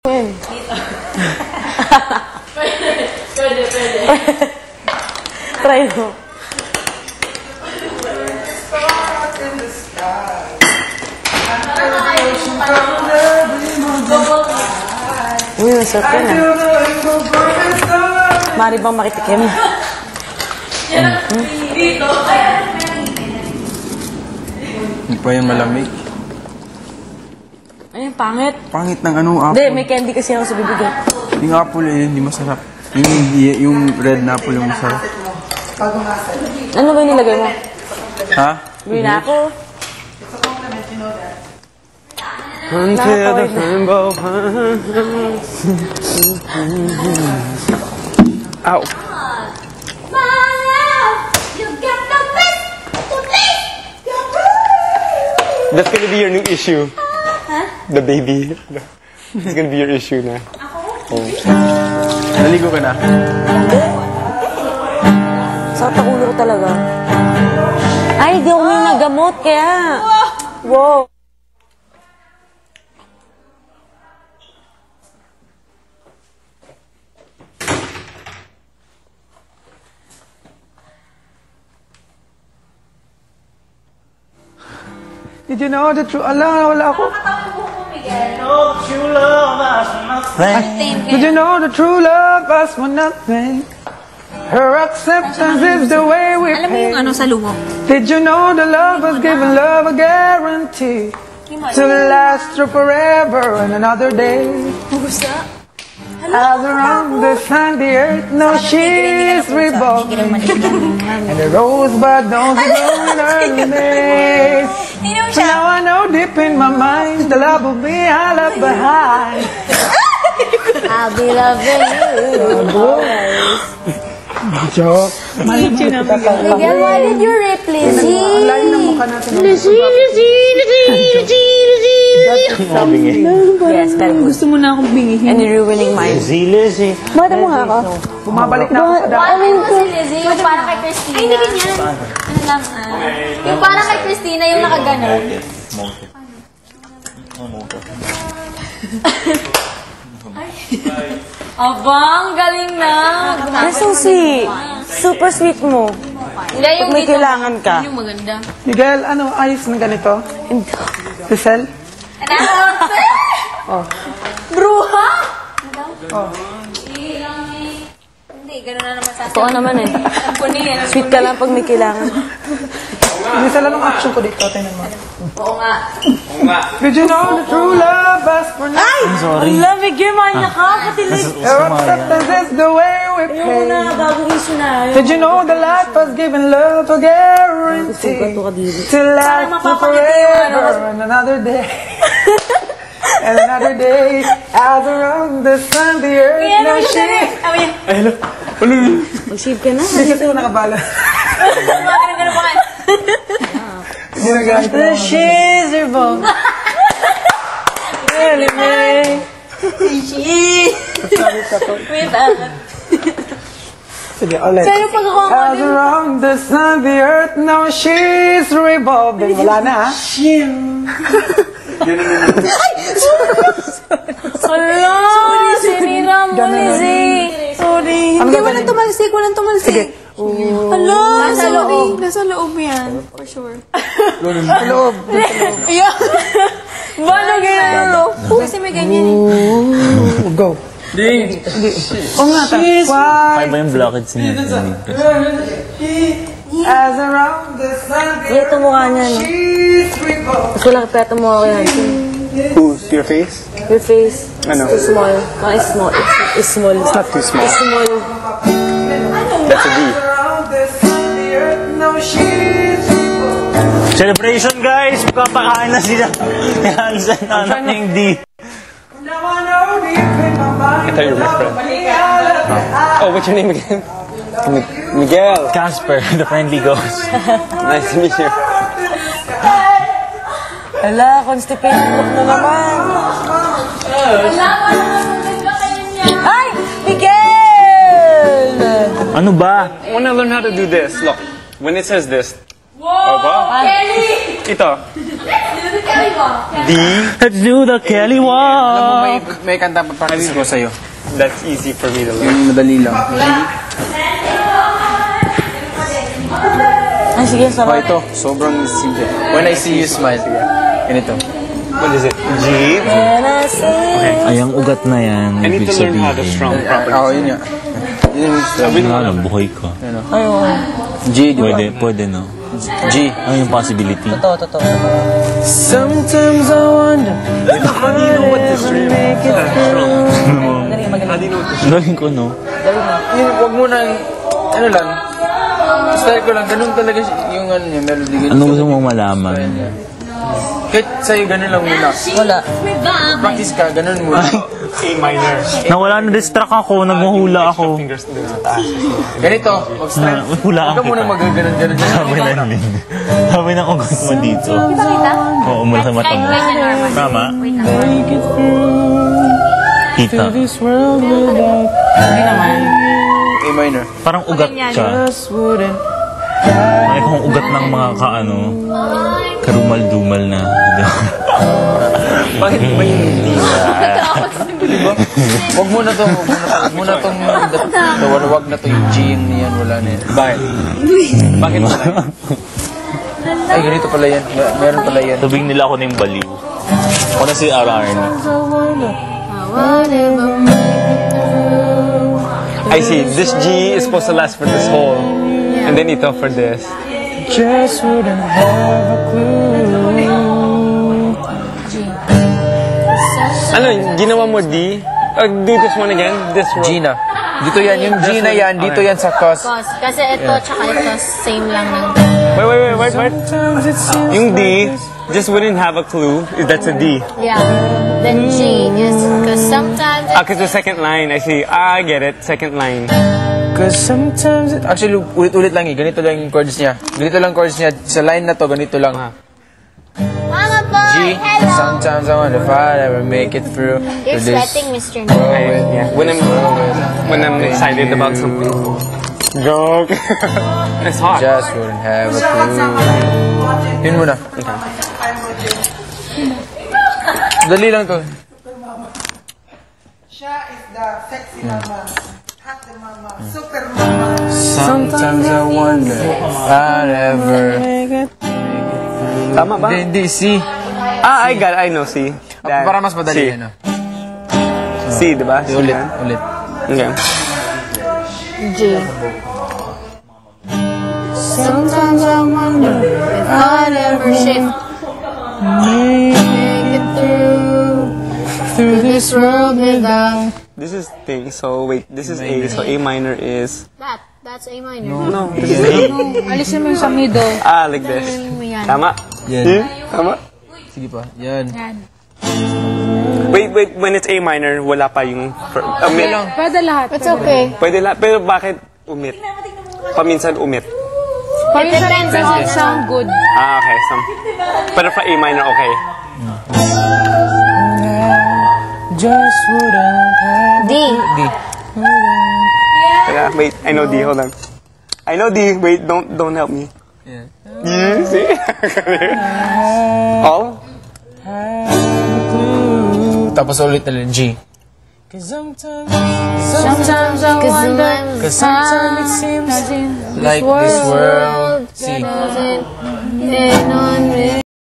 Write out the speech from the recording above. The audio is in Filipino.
Pwede. Try mo. Uy, masarap yun ah. Mari bang makitikim? Hindi pa yan malamig. Ayun, pangit. Pangit ng ano, apple. Hindi, may candy kasi ako sa bibigyan. Yung apple eh, hindi masarap. Yung red na apple yung masarap. Ano ba yung nilagay mo? Ha? Green apple? Until the rainbow. Ow. That's gonna be your new issue. Huh? The baby. It's gonna be your issue na. Ako? Oh. Naligo ka na? Sakit ang ulo ko talaga. Ay, di ako may nagamot, kaya. Wow. Did you know the truth? Ala, wala ako. Did you know the true love us for nothing? Her acceptance is the way we Alam mo yung ano sa lumo? Did you know the love has given love a guarantee to last through forever and another day? As around the sun, the earth, no, she's revolving, and the rosebud knows the bloom in early May. So now I know deep in my mind the love will be I left behind. I'll be loving you always. Joke. Miguel, why did you rape Lizzie? Yes, pero Gusto mo na akong bingihin. and you're ruining mine. Lizzie. Bata mo nga ako. Bumabalik na ako sa dati. Paano mo si Lizzie? Yung parang kay Christina. Ay, hindi ganyan. Ano lang, yung parang kay Christina, yung nakaganon. Abang, galing na. You're so sweet. Super sweet mo. Hindi, yung Pag may dito. kailangan ka. Yung maganda. Miguel, ano, ayos na ganito? Giselle? Ano? Oh. Bruha? Oh. Hindi, gano'n na naman sa akin. Totoo naman eh. Ang kunin yan. Sweet ka lang pag may kailangan. Giselle, anong action ko dito? Tingnan mo. Oo nga. Did you know the true love us for nothing? Ay! Ang lamig yun, mahal na ka. Pati Liz. Her acceptance is the way we Ayoko na, pay. bagong issue na. Did you know the life has given love a guarantee to last to forever and another day? And another day, as around the sun, the earth, no shade. Mag-save ka na. Hindi kasi ako nakabala. Ganun pa kayo. Hindi na gamit ko. The shades are both. Really, Mary. Wait, Sige, ulit. Pero pag ako As around the sun, the earth, no she's revolving. Wala na, ha? Hala! Sinira mo, Lizzie. Sorry. Hindi, walang tumalsik, walang tumalsik. Sige. Hello, Nasa loob. Nasa loob yan, for sure. Sa loob. Yeah. Bano ganyan? Kasi may ganyan eh. Ooh, go. Hindi. Oo nga, Kaya ba yung blockage niya? As around the sun, the Ito mukha niya, no? she's revolving. Mas walang peto mo kay Hansen. Who's your face? Your face Ano? is too small. No, it's small. It's small. It's not too small. It's small. That's a D. Around the sun, the earth, no she's revolving. Celebration guys! Magpapakain na sila. Yan, sa anak ng D. Now I know deep in my mind. I thought you were my friend. Oh, what's your name again? Miguel. Casper, the friendly ghost. Nice to meet you. Hala, constipated look mo naman. Ay! Miguel! Ano ba? I want to learn how to do this. Look, when it says this. Whoa! Kelly! Ito. D. Let's do the Kelly Alam mo, walk. may kanta pa practice ko sa'yo. That's easy for me to learn. Madali lang. Ay, sige, Oh, sarap. ito. Sobrang simple. When I see you smile. Ganito. What is it? G. Ay, ang ugat na yan. I need Ibig to learn how to sabihin. strum properly. Oo, yun nga. Yun yung Wala lang, buhay ko. G, di ba? Pwede, no? G. Ano yung possibility? Totoo. Sometimes I wonder How do you know what this is? Galing ko, no? Huwag mo nang, ano lang, style ko lang, ganun talaga yung ano niya, melody. Ano gusto mong malaman? Kahit sa'yo, ganun lang muna. Wala. Practice ka, ganun muna. A minor. Nawala na distract ako, nagmuhula ako. Fingers doon sa taas. Ganito, mag-style. Hula Huwag ka muna magaganon-ganon. Sabi na din. Sabi ng ugat mo dito. Oo, mula sa mata mo. Tama? Kita. Hindi naman. A minor. Parang ugat siya. Ay, kung ugat ng mga kaano, karumal-dumal na. Bakit ba yung D? Huwag mo na tong wag na to yung G yung yan, wala na yan. Bakit? Bakit ba? Ay, ganito pala yan. Meron pala yan. Tubig nila ako na yung baliw. Ako na si Ararn. I see. This G is supposed to last for this whole. And then ito for this. Just wouldn't have a clue. Ano, ginawa mo D? Do this one again. This one. G na. Dito yan. Yung G na yan, dito yan sa cos. Kasi ito, tsaka ito, same lang ng... Wait. Yung D just wouldn't have a clue. That's a D. Yeah. Then G is, because sometimes... Because the second line, I see. I get it. Second line. Cause sometimes actually, ulit-ulit lang eh. Ganito lang yung chords niya. Ganito lang chords niya. Sa line na to, ganito lang. Mama boy, G. hello! Sometimes I wonder if I'd ever make it through. You're to this. sweating, Mr. No. Yeah. When I'm excited about something. Joke. It's hot. Just wouldn't have a clue. Yun muna. Dali lang to. Siya is the sexy mama, hot mama, super mama. Sometimes I wonder if I'd ever. Tama ba? Hindi, C. I got it. I know C. That- Para mas madali C. yan. C, diba? C Ulit, yan. ulit. Okay. G. Sometimes I wonder if I'd ever shift. Make it through this world without... This is thing. So wait, this is A. So A minor is That's A minor. no. This is A. Alisin mo yung sa middle. Like this. Yan. Tama. Yan. Tama. Sige pa. Yan. Wait. When it's A minor, wala pa yung umit. Pwede lahat. It's okay. Pwede lang. Pero bakit umit? Paminsan umit. Depends on Sound good. Okay. Pero for A minor, okay. Just wouldn't have. D. D. Teka, wait. I know D. Hold on. I know D. Wait. Don't help me. Yeah. You see? All? Tapos ulit na lang G. Cause sometimes I wonder. Cause sometimes it seems like this world. C. Doesn't end on me.